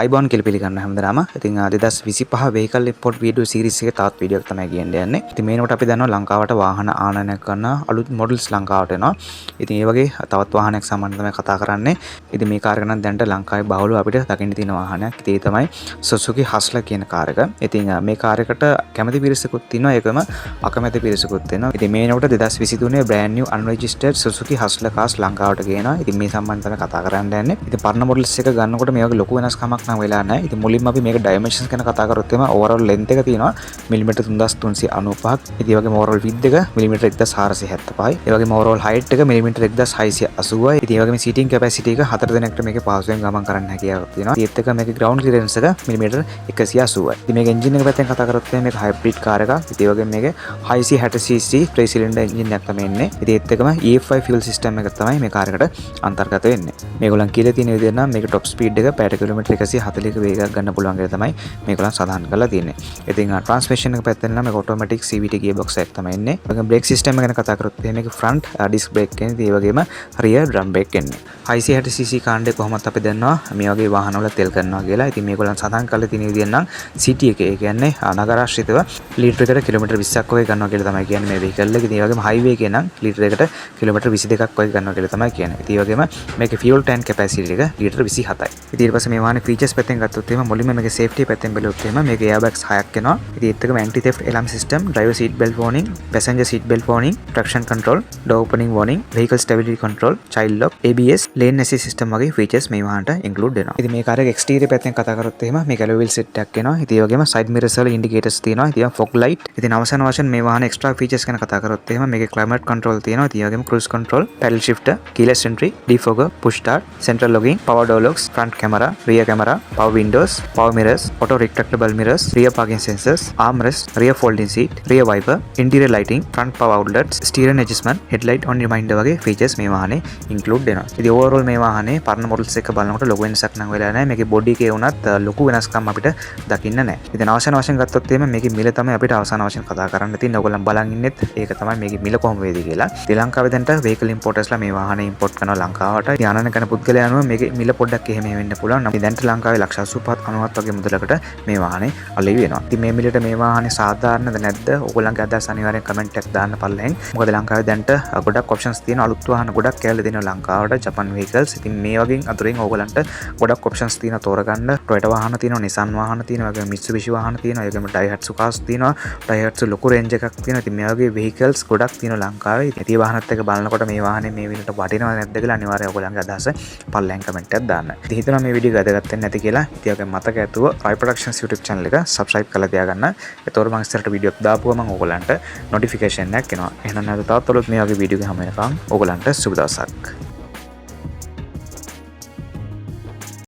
අයිබෝන් කියලා පිළිගන්න හැමදාම. ඉතින් 2025 vehicle import video series එකේ තවත් වීඩියෝ එකක් තමයි කියන්න යන්නේ. ඉතින් මේනකොට අපි දන්නවා ලංකාවට වාහන ආනයනය කරන අලුත් මොඩල්ස් ලංකාවට එනවා. ඉතින් ඒ වගේ තවත් වාහනයක් සම්බන්ධව තමයි කතා කරන්නේ. ඉතින් මේ කාර් එක නම් දැනට ලංකාවේ බහුලව අපිට දකින්න තියෙන වාහනයක්. ඉතින් ඒ තමයි Suzuki Hustler කියන කාර් එක. ඉතින් මේ කාර් එකට කැමති පිරිසකුත් තියෙනවා. ඒකම අකමැති පිරිසකුත් තියෙනවා. ඉතින් මේනකොට 2023 brand new unregistered Suzuki Hustler cars ලංකාවට ගේනවා. ඉතින් මේ සම්බන්ධව තමයි කතා කරන්න යන්නේ. ඉතින් පරණ මොඩල්ස් එක ගන්නකොට මේ වගේ ලොකු වෙනස්කමක් නම් වෙලා නැහැ. ඉතින් මුලින්ම අපි මේක dimensions ගැන කතා කරොත් එම overall length එක තියෙනවා මිලිමීටර් 3395ක්. ඉතින් ඒ වගේම overall width එක මිලිමීටර් 1475යි. ඒ වගේම overall height එක මිලිමීටර් 1680යි. ඉතින් ඒ වගේම seating capacity එක 4 දෙනෙක්ට මේකේ පහසුවෙන් ගමන් කරන්න හැකියාවක් තියෙනවා. ඒත් එක මේකේ ground clearance එක මිලිමීටර් 180යි. ඉතින් මේක engine එක පැත්තෙන් කතා කරොත් මේක hybrid car එකක්. ඉතින් ඒ වගේම මේකේ 660cc 3 cylinder engine එකක් තමයි එන්නේ. ඉතින් ඒත් එකම EFI fuel system එක තමයි මේ කාර් එකට අන්තර්ගත වෙන්නේ. මේගොල්ලන් කියලා තියෙන විදිහ නම් මේක top speed එක පැයට කිලෝමීටර් 140ක වේගයක් ගන්න පුළුවන් කියලා තමයි මේගොල්ලන් සඳහන් කරලා තියෙන්නේ. ඉතින් transmission එක පැත්තෙන් නම් මේක automatic CVT gearbox එකක් තමයි එන්නේ. ඒ වගේම brake system එක ගැන කතා කරොත් මේකේ front disc brake එන්නේ. ඒ වගේම rear drum brake එන්නේ. 660cc කාණ්ඩේ කොහොමද අපි දන්නවා මේ වගේ වාහනවල තෙල් කරනවා කියලා. ඉතින් මේගොල්ලන් සඳහන් කරලා තියෙන විදිහ නම් city එකේ ඒ කියන්නේ නගරාශ්‍රිතව ලීටර් එකට කිලෝමීටර් 20ක් වගේ ගන්නවා කියලා තමයි කියන්නේ මේ vehicle එක. ඉතින් ඒ වගේම highway එකේ නම් ලීටර් එකට කිලෝමීටර් 22ක් වගේ ගන්නවා කියලා තමයි කියන්නේ. ඉතින් ඒ වගේම මේකේ fuel tank capacity එක ලීටර් 27යි. ඉතින් ඊට පස්සේ මේ වාහනේ features පැත්තෙන් ගත්තොත් එහෙම මුලින්ම මේකේ safety පැත්තෙන් බැලුවොත් එහෙම මේකේ airbags 6ක් එනවා. ඉතින් ඒත් එකම anti theft alarm system, driver seat belt warning, passenger seat belt warning, traction control, door opening warning, vehicle stability control, child lock, ABS, lane assist system වගේ features මේ වාහනට include වෙනවා. ඉතින් මේ කාර් එකේ exterior පැත්තෙන් කතා කරොත් එහෙම මේක alloy wheel set එකක් එනවා. ඉතින් ඒ වගේම side mirrors වල indicators තියෙනවා. ඉතින් fog light. ඉතින් අවසාන වශයෙන් මේ වාහනේ extra features ගැන කතා කරොත් එහෙම මේකේ climate control තියෙනවා. ඉතින් ඒ වගේම cruise control, paddle shifter, keyless entry, defogger, push start, central locking, power door locks, front camera, rear camera, power windows, power mirrors, auto retractable mirrors, rear parking sensors, armrest, rear folding seat, rear wiper, interior lighting, front power outlets, steering adjustment, headlight on reminder වගේ features මේ වාහනේ include වෙනවා. ඉතින් overall මේ වාහනේ පරණ models එක බලනකොට ලොකු වෙනසක් නම් වෙලා නැහැ. මේකේ body එකේ වුණත් ලොකු වෙනස්කම් අපිට දකින්න නැහැ. ඉතින් අවසාන වශයෙන් ගත්තොත් එimhe මේකේ මිල තමයි අපිට අවසාන වශයෙන් කතා කරන්න තියෙන්නේ. ඔයගොල්ලන් බලන් ඉන්නෙත් ඒක තමයි මේකේ මිල කොහොම වේද කියලා. ශ්‍රී ලංකාවේ දැන්ට vehicle importersලා මේ වාහනේ import කරනවා ලංකාවට. ඉතින් අනන කරන පුද්ගලයා අනුව මේකේ මිල පොඩ්ඩක් එහෙම වෙන්න පුළුවන්. නම් දැන්ට ලංකාවේ ලක්ෂ 85 90 වගේ මුදලකට මේ වාහනේ අලෙවි වෙනවා. ඉතින් මේ මිලට මේ වාහනේ සාධාරණද නැද්ද? ඔයගොල්ලන්ගේ අදහස් අනිවාර්යෙන් කමෙන්ට් එකක් දාන්න පල්ලෙන්. මොකද ලංකාවේ දැන්ට ගොඩක් ඔප්ෂන්ස් තියෙනවා. අලුත් වාහන ගොඩක් කැලේ දෙනවා ලංකාවට Japan vehicles. ඉතින් මේ වගේ අතුරින් ඔයගොල්ලන්ට ගොඩක් ඔප්ෂන්ස් තියෙනවා තෝරගන්න. Toyota වාහන තියෙනවා, Nissan වාහන තියෙනවා, වගේම Mitsubishi වාහන තියෙනවා, වගේම Daihatsu cars තියෙනවා. Daihatsu ලොකු රේන්ජ් එකක් තියෙනවා. ඉතින් මේ වගේ vehicles ගොඩක් තියෙනවා ලංකාවේ. ඉතින් මේ වාහනත් එක බලනකොට මේ වාහනේ මේ විදිහට වටිනවද නැද්ද කියලා අනිවාර්යයෙන් ඔයගොල්ලන්ගේ අදහස පල්ලෙන් කමෙන්ට් එකක් දාන්න. ඉතින් හිතනවා මේ වීඩියෝ එක වැදගත් වෙන්නේ නැති කියලා. ඉතින් ඔයගේ මතක ඇතුව Rai Productions YouTube channel එක subscribe කරලා තියාගන්න. ඒතකොට මම ඉස්සරහට වීඩියෝ එකක් දාපුවම ඔයගොල්ලන්ට notification එකක් එනවා. එහෙනම් නැවත තවත් මේ වගේ වීඩියෝ එකක් හැම එකම ඔයගොල්ලන්ට සුබ දවසක්.